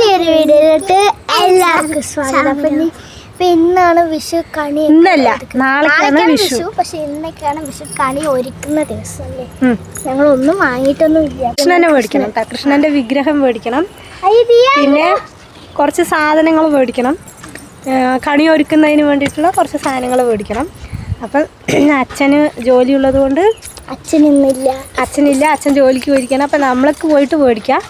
പുതിയൊരു വീഡിയോയിലോട്ട് എല്ലാവർക്കും സ്വാഗതം. ഇന്നാണ് വിഷു കണി. ഇന്നല്ല, നാളെയാണ് വിഷു. പക്ഷെ ഇന്നൊക്കെയാണ് വിഷു കണി ഒരുക്കുന്ന ദിവസം അല്ലേ. ഞങ്ങളൊന്നും വാങ്ങിയിട്ടൊന്നും ഇല്ല. കൃഷ്ണനെ മേടിക്കണം, കൃഷ്ണന്റെ വിഗ്രഹം മേടിക്കണം, പിന്നെ കുറച്ച് സാധനങ്ങൾ മേടിക്കണം. കണി ഒരുക്കുന്നതിന് വേണ്ടിയിട്ടുള്ള കുറച്ച് സാധനങ്ങൾ മേടിക്കണം. അപ്പം അച്ഛന് ജോലിയുള്ളത് കൊണ്ട് അച്ഛനില്ല, അച്ഛൻ ജോലിക്ക് പോയിരിക്കണം. അപ്പം നമ്മൾക്ക് പോയിട്ട് മേടിക്കാം.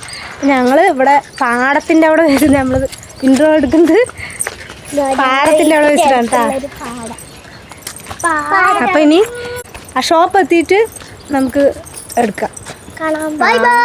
ഞങ്ങൾ ഇവിടെ പാടത്തിൻ്റെ അവിടെ വെച്ച് നമ്മൾ ഇൻട്രോ എടുക്കുന്നത് പാടത്തിൻ്റെ അവിടെ വെച്ചിട്ടാണ് കേട്ടോ. അപ്പം ഇനി ആ ഷോപ്പ് എത്തിയിട്ട് നമുക്ക് എടുക്കാം. Bye bye.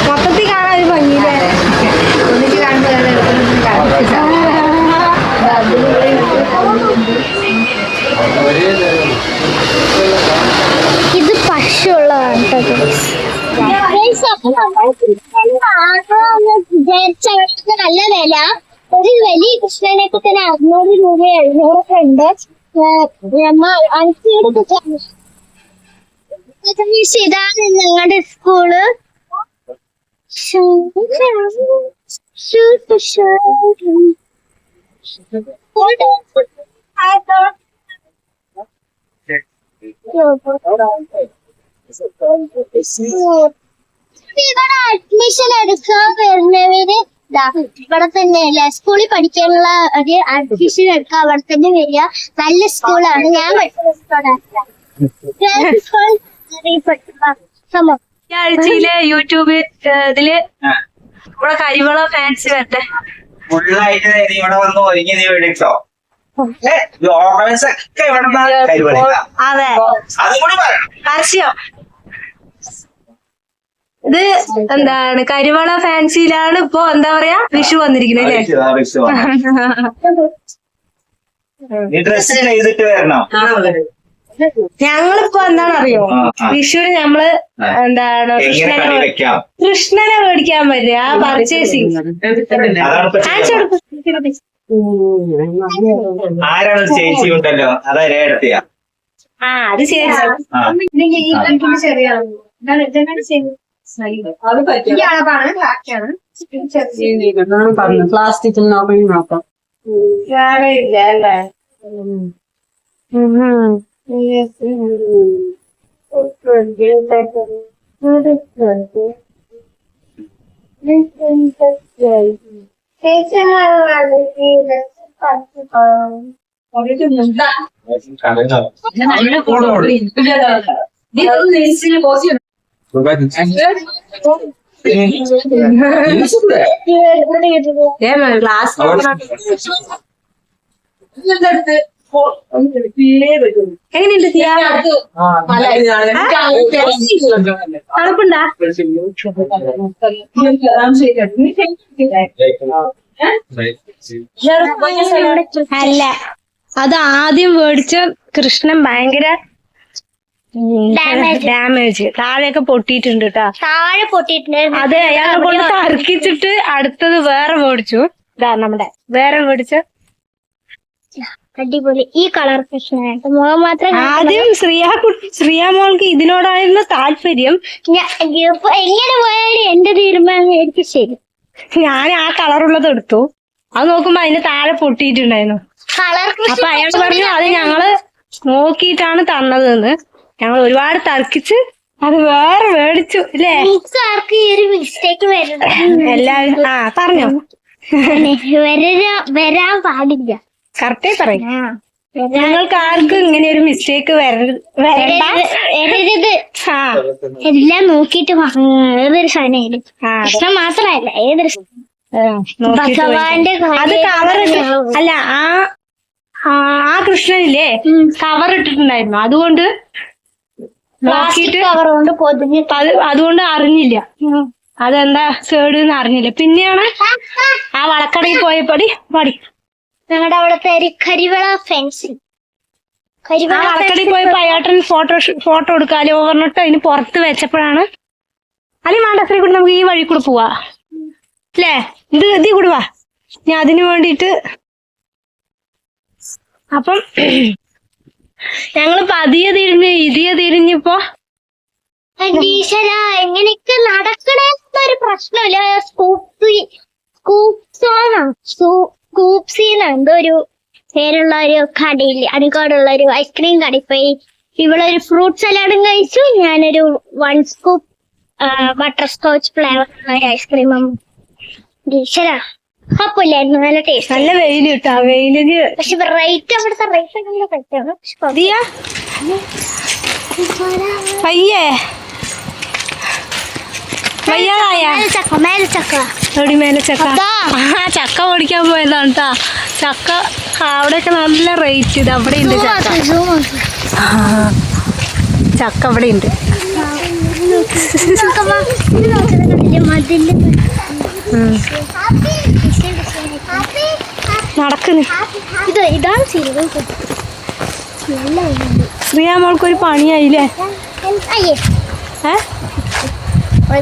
മൊത്തത്തിൽ കാണാൻ ഒരു ഭംഗിയില്ലേ? ഇത് പശുള്ളതാണ് നല്ല വില. ഒരു വലിയ കൃഷ്ണനൊക്കെ തന്നെ 600 രൂപ 700 ഉണ്ട്. ഇതാണ് ഞങ്ങളുടെ സ്കൂള്. ഇവിടെ അഡ്മിഷൻ എടുക്കാൻ വരുന്നവര് ഇവിടെ തന്നെയല്ല, സ്കൂളിൽ പഠിക്കാനുള്ള ഒരു അഡ്മിഷൻ എടുക്കാൻ അവിടെ തന്നെ വരിക. നല്ല സ്കൂളാണ്. ഞാൻ ഈ ആഴ്ചയിലെ യൂട്യൂബ് ഇതില് നമ്മുടെ കരിവള ഫാൻസി വരട്ടെ. ഫുള്ളായിട്ട് ഇവിടെ വന്ന് ഒരുങ്ങി നീ മേടിച്ചോ? ഓർണമെന്റ്സ് ഒക്കെ ഇവിടെ അതെ, പരസ്യം. ഇത് എന്താണ് കരിവള ഫാൻസിയിലാണ് ഇപ്പൊ എന്താ പറയാ വിഷു വന്നിരിക്കുന്നത് നീ ഡ്രസ് ചെയ്തിട്ട് വരണോ? ഞങ്ങളിപ്പോ എന്താണ് അറിയോ, വിഷുവിന് നമ്മള് എന്താണ് കൃഷ്ണനെ മേടിക്കാൻ പറ്റുക. ആ പർച്ചേസിങ് ആരാണ് ചേച്ചി ഉണ്ടല്ലോ, അതാ രേടത്തിയാ. ആ അത് പ്ലാസ്റ്റിക്കിൽ നോക്കാം. എങ്ങനെയുണ്ട് തണുപ്പുണ്ടാ? അല്ല, അത് ആദ്യം മേടിച്ച കൃഷ്ണൻ ഭയങ്കര ഡാമേജ് താഴെയൊക്കെ പൊട്ടിയിട്ടുണ്ട് കേട്ടാ. താഴെ പൊട്ടിയിട്ടുണ്ട്. അതെ, അയാളെ കൊണ്ട് തർക്കിച്ചിട്ട് അടുത്തത് വേറെ മേടിച്ചു. ഇതാ നമ്മുടെ വേറെ മേടിച്ച അടിപൊളി. ഈ കളർ കൃഷ്ണനായിട്ട് മുഖം മാത്രം. ആദ്യം ശ്രീയ മോൾക്ക് ഇതിനോടായിരുന്നു താല്പര്യം. എങ്ങനെ പോയാലും എന്റെ തീരുമാനം എനിക്ക് ശരി. ഞാൻ ആ കളറുള്ളത് എടുത്തു. അത് നോക്കുമ്പോ അതിന് താഴെ പൊട്ടിയിട്ടുണ്ടായിരുന്നു. അപ്പൊ അയാൾ പറഞ്ഞു അത് ഞങ്ങള് നോക്കിയിട്ടാണ് തന്നതെന്ന്. ഞങ്ങൾ ഒരുപാട് തർക്കിച്ച് അത് വേറെ മേടിച്ചു അല്ലേ? മിസ്റ്റേക്ക് എല്ലാരും പറഞ്ഞോ? വരാൻ പാടില്ല. കറക്റ്റേ പറയും. നിങ്ങൾക്ക് ആർക്കും ഇങ്ങനെ ഒരു മിസ്റ്റേക്ക് വരണ്ട. വരരുത്. ആ എല്ലാം നോക്കിട്ട് ഏതൊരു സാധനം ആ, പ്രശ്നം മാത്രല്ല ഏതൊരു നോക്കിയിട്ട് ഭഗവാന്റെ അത് കവർ അല്ല ആ കൃഷ്ണനില്ലേ കവർ ഇട്ടിട്ടുണ്ടായിരുന്നു, അതുകൊണ്ട് നോക്കിയിട്ട് കവർ കൊണ്ട് പൊതിഞ്ഞിട്ട് അതുകൊണ്ട് അറിഞ്ഞില്ല അതെന്താ കേടുന്ന് അറിഞ്ഞില്ല. പിന്നെയാണ് ആ വളക്കടയിൽ പോയപ്പടി പടി ഞങ്ങളുടെ അവിടുത്തെ ഒരു കരിവള ഫെൻസിങ് ആ വളക്കടയിൽ പോയപ്പോ അയാട്ടൻ ഫോട്ടോ എടുക്കാലോ പറഞ്ഞിട്ട് അതിന് പുറത്ത് വെച്ചപ്പോഴാണ് അല്ലെങ്കിൽ വേണ്ട സ്ത്രീ കൂടി നമുക്ക് ഈ വഴി കൂടെ പോവാ അല്ലേ, ഇതി കൂടി വാ. ഞാൻ അതിനു വേണ്ടിട്ട് അപ്പം ഞങ്ങള് പതിയെ തിരിഞ്ഞിപ്പോ ഈശ്വര എങ്ങനെയൊക്കെ നടക്കണേന്നൊരു പ്രശ്നമില്ല. സ്കൂപ്സിന്ന് എന്തോ ഒരു പേരുള്ള ഒരു കടയിൽ അണിക്കോടുള്ള ഒരു ഐസ്ക്രീം കടയിൽ പോയി ഇവിടെ ഒരു ഫ്രൂട്ട് സലാഡും കഴിച്ചു. ഞാനൊരു 1 scoop butter scotch flavour ice cream. ഈശ്വര കുഴപ്പമില്ലായിരുന്നു, നല്ല ടേസ്റ്റ്. നല്ല വെയില് കിട്ടാ, വെയിലിന് പക്ഷെ റേറ്റ് അവിടുത്തെ റേറ്റ് കഴിച്ചാണ്. പയ്യേ വയ്യാതായ ചക്ക മേലെ ചക്ക എവിടെ മേലെ ചക്ക? ആ ചക്ക ഓടിക്കാൻ പോയതാണ് കേട്ടാ. ചക്ക അവിടെയൊക്കെ നല്ല റേറ്റ്. ഇത് അവിടെ ഉണ്ട് ചക്ക അവിടെ ഉണ്ട്. നടക്കുന്നു. ഇതാണ് ശ്രീയ മോൾക്കൊരു പണിയായില്ലേ?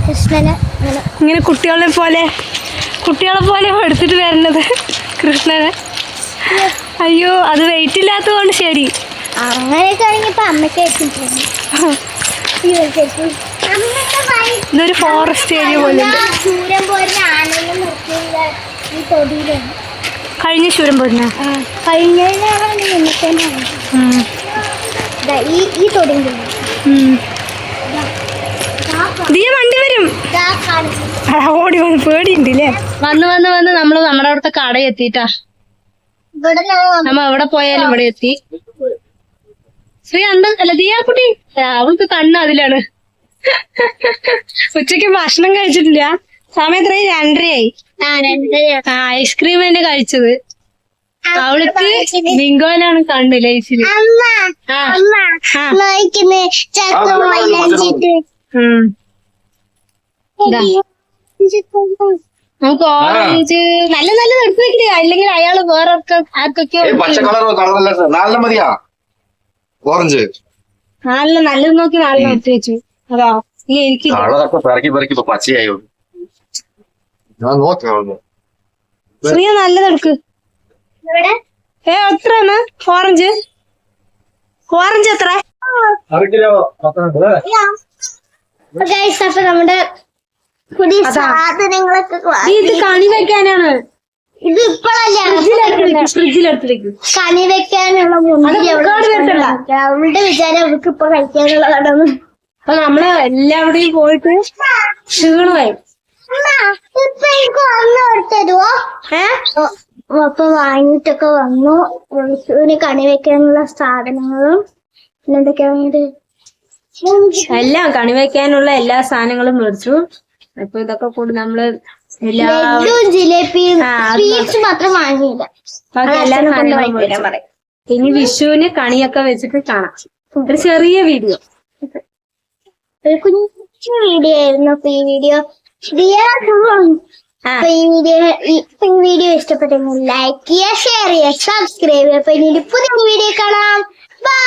കൃഷ്ണനെ ഇങ്ങനെ കുട്ടികളെ പോലെ എടുത്തിട്ട് വരണത് കൃഷ്ണനെ. അയ്യോ അത് വെയിറ്റ് ഇല്ലാത്തത് കൊണ്ട് ശരി. അങ്ങനെയൊക്കെ ആണെങ്കിൽ ഇപ്പൊ അമ്മയ്ക്ക് ഇതൊരു ഫോറസ്റ്റ് ഏരിയ പോലെ ചൂരം പോലെ ആനയും നിർത്തിയുള്ള ഈ തൊടിയിലാണ് കഴിഞ്ഞ ശൂരം പോരുന്ന ഈ തൊടിയിൽ വണ്ടി വരും. ഓടി വന്ന് പേടിയുണ്ട് അല്ലേ? വന്ന് നമ്മള് നമ്മുടെ അവിടുത്തെ കട എത്തിട്ടാ. നമ്മ എവിടെ പോയാലും ഇവിടെ എത്തി. ശ്രീ അല്ല ദിയാക്കുട്ടി അവൾക്ക് കണ്ണ് അതിലാണ്. ഉച്ചക്ക് ഭക്ഷണം കഴിച്ചിട്ടില്ല. സമയം 2:30 ഐസ്ക്രീം തന്നെ കഴിച്ചത്. അവൾക്ക് ബിങ്കോയിലാണ് കണ്ണ് ലൈസില്. നമുക്ക് ഓറഞ്ച് നല്ല എടുത്ത് വെക്കില്ല, അല്ലെങ്കിൽ അയാള് വേറെ ആർക്കൊക്കെയോ നല്ലത് നോക്കി നാളെ എടുത്ത് വെച്ചു. അതാ എനിക്ക് ശ്രീയ നല്ലതെടുക്ക്. എത്രയാണ് ഓറഞ്ച്? എത്ര? അപ്പൊ നമ്മുടെ പുതിയ സാധനങ്ങളൊക്കെ ഇത് കണി വെക്കാനാണ്. ഇത് ഇപ്പോഴല്ല ഫ്രിഡ്ജിലെടുത്തിരിക്കും കണി വെക്കാനുള്ള അവളുടെ വിചാരം അവൾക്ക് ഇപ്പൊ കഴിക്കാനുള്ളതാണെന്ന്. അപ്പൊ നമ്മള് എല്ലാവിടെയും പോയിട്ട് ക്ഷീണമായി. ഇപ്പൊ എനിക്ക് വന്നു തരുവോ? അപ്പൊ വാങ്ങിട്ടൊക്കെ വന്നു. വിഷുവിന് കണി വെക്കാനുള്ള സാധനങ്ങളും എന്തൊക്കെയാണ് എല്ലാം കണി വെക്കാനുള്ള എല്ലാ സാധനങ്ങളും മേടിച്ചു. അപ്പൊ ഇതൊക്കെ കൂടി നമ്മള് ജിലേബിയും സ്വീറ്റ്സ് മാത്രം വാങ്ങിയില്ല. ബാക്കി എല്ലാ സാധനങ്ങളും മേടിച്ചു. ഇനി വിഷുവിന് കണിയൊക്കെ വെച്ചിട്ട് കാണാം. ഒരു ചെറിയ വീഡിയോ, ഒരു കുഞ്ഞു വീഡിയോ ആയിരുന്നു. അപ്പൊ ഈ വീഡിയോ ഇഷ്ടപ്പെട്ടെങ്കിൽ ലൈക്ക് ചെയ്യുക, ഷെയർ ചെയ്യുക, സബ്സ്ക്രൈബ് ചെയ്യുക. അപ്പൊ ഇനി പുതിയ വീഡിയോ കാണാം. ബൈ.